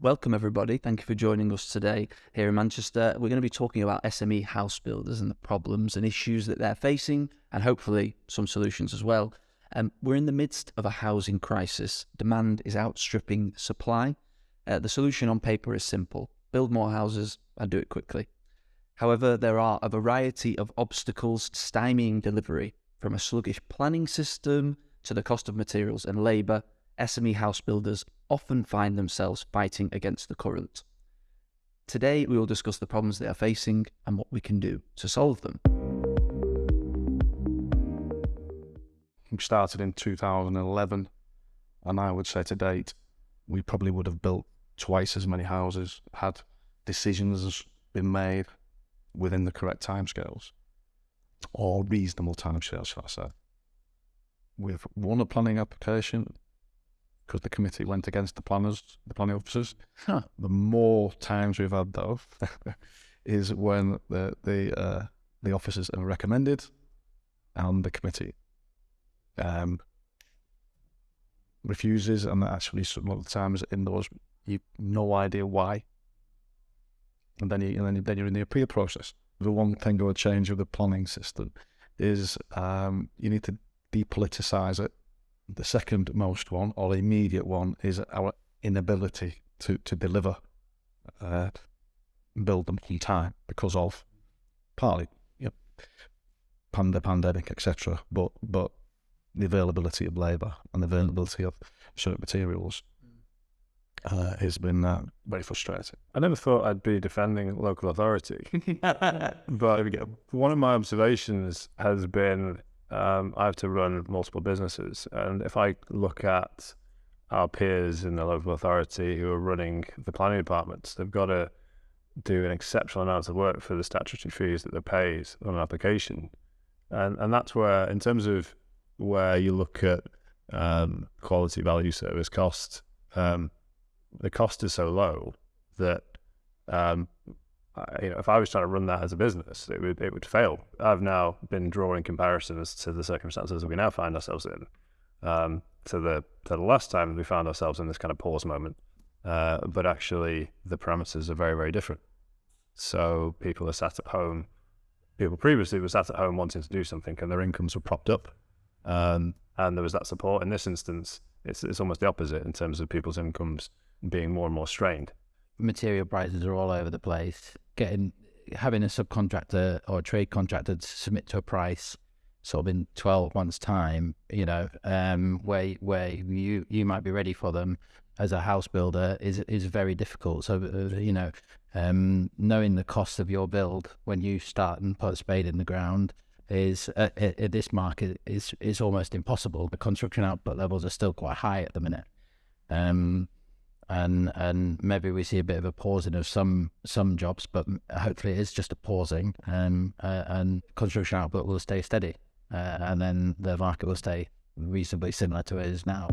Welcome everybody. Thank you for joining us today here in Manchester. We're going to be talking about SME house builders and the problems and issues that they're facing, and hopefully some solutions as well. We're in the midst of a housing crisis. Demand is outstripping supply. The solution on paper is simple: build more houses and do it quickly. However, there are a variety of obstacles stymieing delivery, from a sluggish planning system to the cost of materials and labour. SME house builders often find themselves fighting against the current. Today, we will discuss the problems they are facing and what we can do to solve them. We started in 2011, and I would say to date, we probably would have built twice as many houses had decisions been made within the correct timescales, or reasonable timescales, shall I say. We've won a planning application because the committee went against the planning officers. The more times we've had though is when the officers are recommended and the committee refuses, and actually some of the times in those you've no idea why, and then you're in the appeal process. The one thing I would change with the planning system is you need to depoliticise it. The second most one, or the immediate one, is our inability to deliver, build them in time because of partly pandemic, etc. But the availability of labour and the availability of certain materials has been very frustrating. I never thought I'd be defending local authority, but one of my observations has been I have to run multiple businesses, and if I look at our peers in the local authority who are running the planning departments, they've got to do an exceptional amount of work for the statutory fees that they pay on an application, and that's where, in terms of where you look at quality, value, service, cost, the cost is so low that if I was trying to run that as a business, it would fail. I've now been drawing comparisons to the circumstances we now find ourselves in, to the last time we found ourselves in this kind of pause moment. But actually, the parameters are very, very different. So people are sat at home. People previously were sat at home wanting to do something, and their incomes were propped up, and there was that support. In this instance, it's almost the opposite in terms of people's incomes being more and more strained. Material prices are all over the place. Having a subcontractor or a trade contractor to submit to a price sort of in 12 months' time, where you might be ready for them as a house builder is very difficult. So, knowing the cost of your build when you start and put a spade in the ground is at this market is almost impossible. The construction output levels are still quite high at the minute. And maybe we see a bit of a pausing of some jobs, but hopefully it is just a pausing, and construction output will stay steady, and then the market will stay reasonably similar to it is now.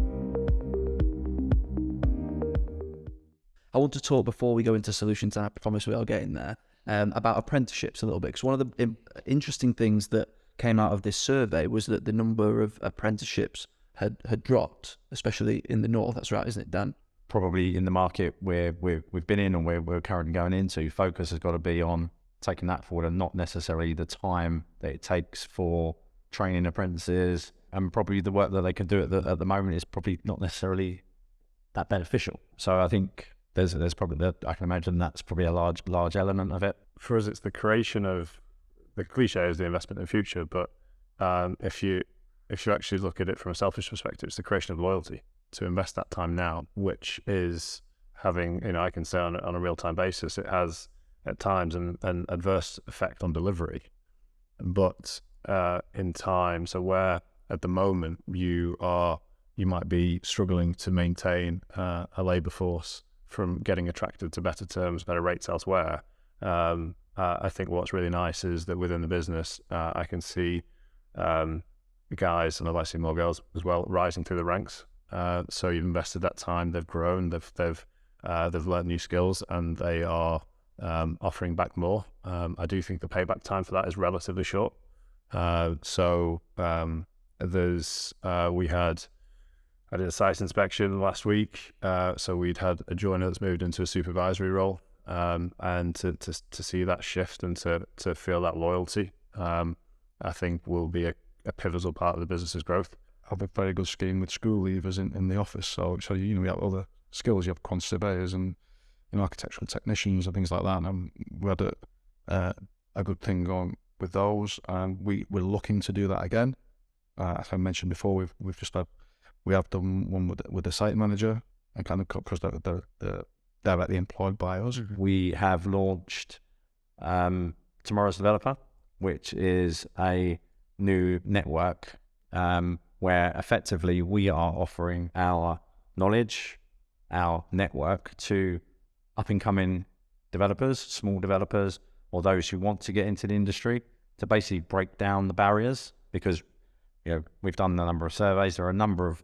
I want to talk, before we go into solutions, and I promise we are getting there, about apprenticeships a little bit, because one of the interesting things that came out of this survey was that the number of apprenticeships had dropped, especially in the north. That's right, isn't it, Dan? Probably in the market where we've been in and where we're currently going into, focus has got to be on taking that forward and not necessarily the time that it takes for training apprentices, and probably the work that they can do at the moment is probably not necessarily that beneficial. So I think there's probably I can imagine that's probably a large element of it. For us, it's the creation of, the cliche is the investment in the future, but if you actually look at it from a selfish perspective, it's the creation of loyalty. To invest that time now, which is having, I can say on a real-time basis, it has at times an adverse effect on delivery. But in time, so where at the moment you might be struggling to maintain a labour force from getting attracted to better terms, better rates elsewhere, I think what's really nice is that within the business, I can see guys, and I'd like to see more girls as well, rising through the ranks. So you've invested that time, they've grown, they've learned new skills, and they are offering back more. I do think the payback time for that is relatively short. We had I did a site inspection last week, so we'd had a joiner that's moved into a supervisory role, and to see that shift and to feel that loyalty, I think will be a pivotal part of the business's growth. I have a very good scheme with school leavers in the office, so you know, we have other skills. You have quantity surveyors and, you know, architectural technicians and things like that, and we had a good thing going with those, and we're looking to do that again. As I mentioned before, we have done one with the site manager, and kind of because they're directly employed by us. We have launched Tomorrow's Developer, which is a new network where effectively we are offering our knowledge, our network to up-and-coming developers, small developers, or those who want to get into the industry, to basically break down the barriers. Because, you know, we've done a number of surveys. There are a number of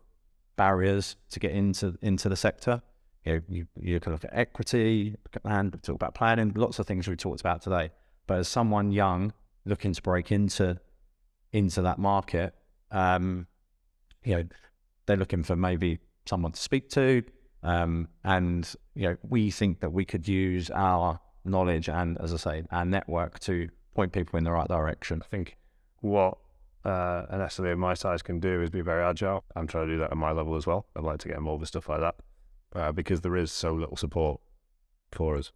barriers to get into the sector. You know, you can look at equity, and talk about planning, lots of things we talked about today. But as someone young looking to break into that market, you know, they're looking for maybe someone to speak to, and you know, we think that we could use our knowledge and, as I say, our network to point people in the right direction. I think what an SME of my size can do is be very agile. I'm trying to do that at my level as well. I'd like to get involved with stuff like that, because there is so little support for us.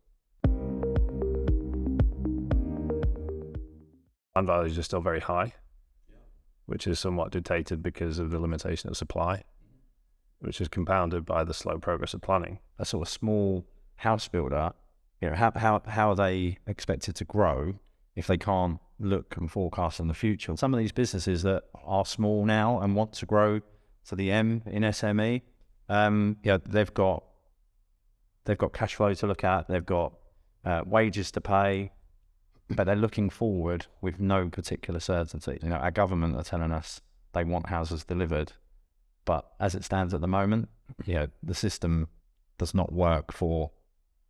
Land values are still very high, which is somewhat dictated because of the limitation of supply, which is compounded by the slow progress of planning. A sort of small house builder, you know, how are they expected to grow if they can't look and forecast in the future? Some of these businesses that are small now and want to grow to the M in SME, yeah, they've got cash flow to look at, they've got wages to pay, but they're looking forward with no particular certainty. You know, our government are telling us they want houses delivered, but as it stands at the moment, you know, the system does not work for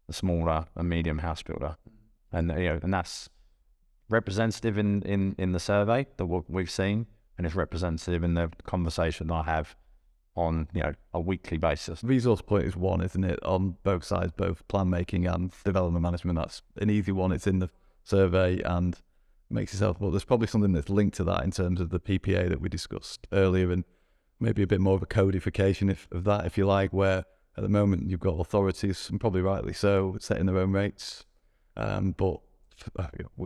the smaller and medium house builder, and you know, and that's representative in the survey that what we've seen, and it's representative in the conversation I have on, you know, a weekly basis. Resource point is one, isn't it, on both sides, both plan making and development management. That's an easy one. It's in the survey and makes itself, but there's probably something that's linked to that in terms of the PPA that we discussed earlier, and maybe a bit more of a codification of that, if you like, where at the moment you've got authorities, and probably rightly so, setting their own rates, but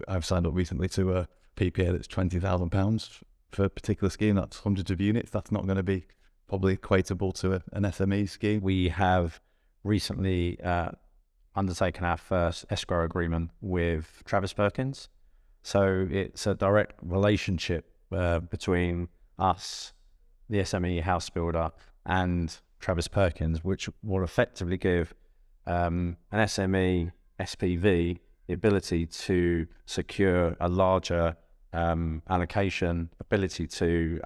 I've signed up recently to a PPA that's £20,000 for a particular scheme. That's hundreds of units. That's not going to be probably equatable to an SME scheme. We have recently undertaken our first escrow agreement with Travis Perkins. So it's a direct relationship between us, the SME house builder, and Travis Perkins, which will effectively give an SME SPV the ability to secure a larger allocation, ability to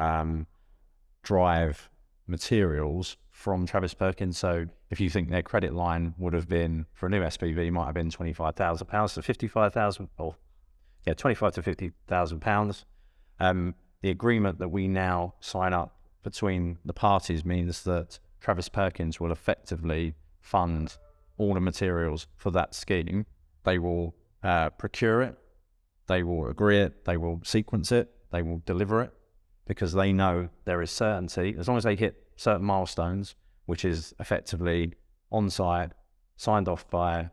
drive materials from Travis Perkins. So if you think their credit line would have been, for a new SPV, might have been £25,000 to £55,000, or yeah, £25,000 to £50,000. The agreement that we now sign up between the parties means that Travis Perkins will effectively fund all the materials for that scheme. They will procure it, they will agree it, they will sequence it, they will deliver it, because they know there is certainty. As long as they hit certain milestones, which is effectively on-site, signed off by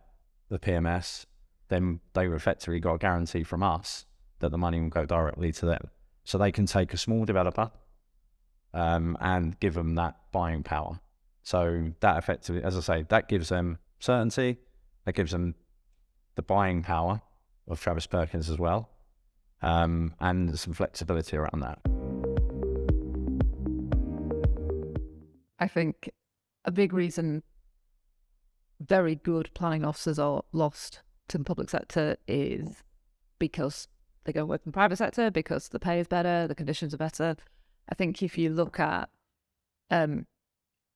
the PMS, then they've effectively got a guarantee from us that the money will go directly to them. So they can take a small developer and give them that buying power. So that effectively, as I say, that gives them certainty, that gives them the buying power of Travis Perkins as well, and some flexibility around that. I think a big reason very good planning officers are lost to the public sector is because they go work in the private sector, because the pay is better, the conditions are better. I think if you look at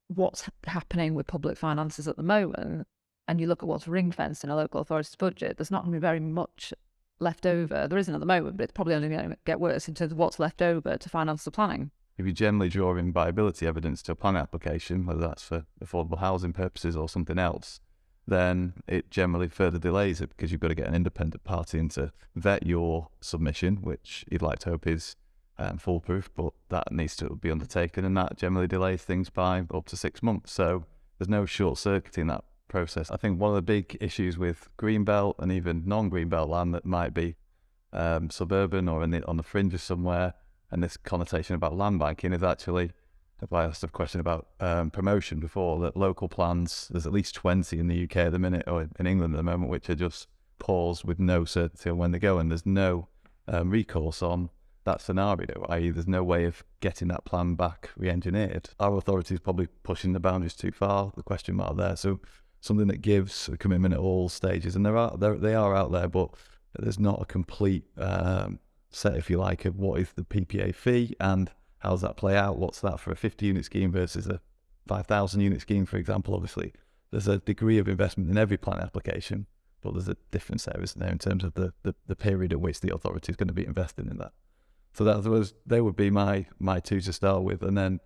what's happening with public finances at the moment, and you look at what's ring-fenced in a local authority's budget, there's not going to be very much left over. There isn't at the moment, but it's probably only going to get worse in terms of what's left over to finance the planning. if you're generally drawing viability evidence to a planning application, whether that's for affordable housing purposes or something else, then it generally further delays it, because you've got to get an independent party in to vet your submission, which you'd like to hope is foolproof, but that needs to be undertaken, and that generally delays things by up to 6 months. So there's no short-circuiting that process. I think one of the big issues with greenbelt and even non-greenbelt land that might be suburban or on the fringes somewhere, and this connotation about land banking is actually, if I asked a question about promotion before, that local plans, there's at least 20 in the UK at the minute, or in England at the moment, which are just paused with no certainty on when they go, and there's no recourse on that scenario, i.e. there's no way of getting that plan back re-engineered. Our authority is probably pushing the boundaries too far, the question mark there. So something that gives a commitment at all stages, and they are out there, but there's not a complete set, if you like, of what is the PPA fee and how does that play out? What's that for a 50-unit scheme versus a 5,000-unit scheme, for example? Obviously, there's a degree of investment in every plan application, but there's a difference there, isn't there, in terms of the period at which the authority is going to be investing in that. So they would be my two to start with. And then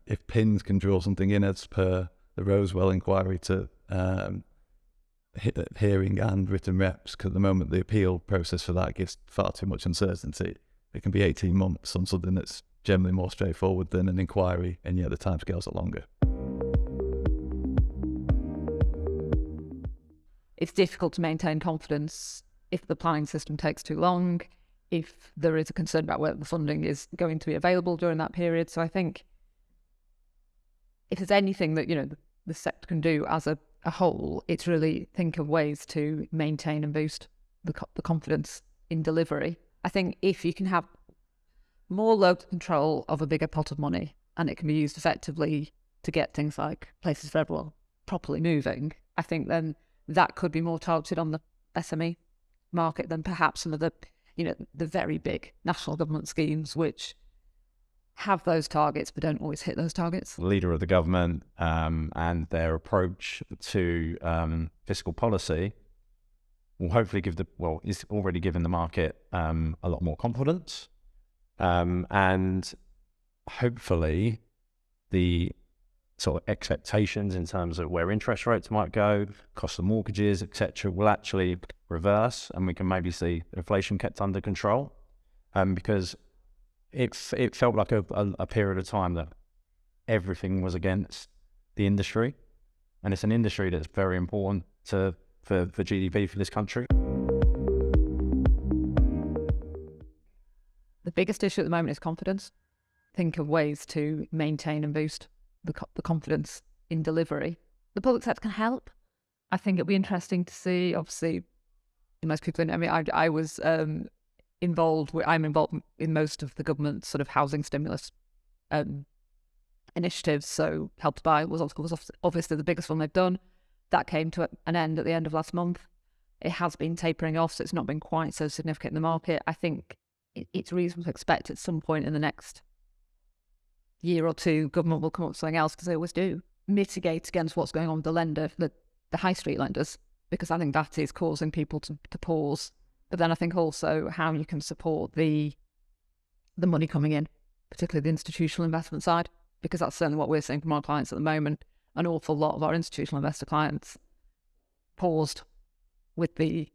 if PINs can draw something in as per the Rosewell inquiry to hearing and written reps, because at the moment the appeal process for that gives far too much uncertainty. It can be 18 months on something that's generally more straightforward than an inquiry, and yet the timescales are longer. It's difficult to maintain confidence if the planning system takes too long, if there is a concern about whether the funding is going to be available during that period. So I think if there's anything that, the sector can do as a whole, it's really think of ways to maintain and boost the confidence in delivery. I think if you can have more local control of a bigger pot of money, and it can be used effectively to get things like places for everyone properly moving, I think then that could be more targeted on the SME market than perhaps some of the very big national government schemes, which have those targets but don't always hit those targets. The leader of the government and their approach to fiscal policy will hopefully is already giving the market a lot more confidence, and hopefully the sort of expectations in terms of where interest rates might go, cost of mortgages, etc., will actually reverse, and we can maybe see inflation kept under control, because it felt like a period of time that everything was against the industry, and it's an industry that's very important for GDP for this country. The biggest issue at the moment is confidence. Think of ways to maintain and boost the confidence in delivery. The public sector can help. I think it'll be interesting to see, obviously, most people know me, I was I'm involved in most of the government's sort of housing stimulus initiatives. So Help to Buy was obviously the biggest one they've done. That came to an end at the end of last month. It has been tapering off, so it's not been quite so significant in the market. I think it's reasonable to expect at some point in the next year or two, government will come up with something else, because they always do, mitigate against what's going on with the high street lenders, because I think that is causing people to pause. But then I think also how you can support the money coming in, particularly the institutional investment side, because that's certainly what we're seeing from our clients at the moment. An awful lot of our institutional investor clients paused with the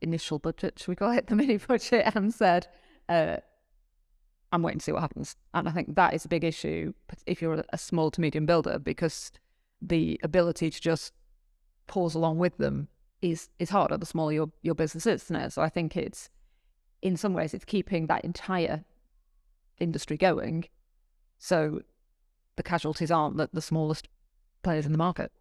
initial budget, should we call it, the mini budget, and said, I'm waiting to see what happens. And I think that is a big issue if you're a small to medium builder, because the ability to just pause along with them is harder the smaller your business is, isn't it? So I think it's, in some ways, it's keeping that entire industry going, so the casualties aren't the smallest players in the market.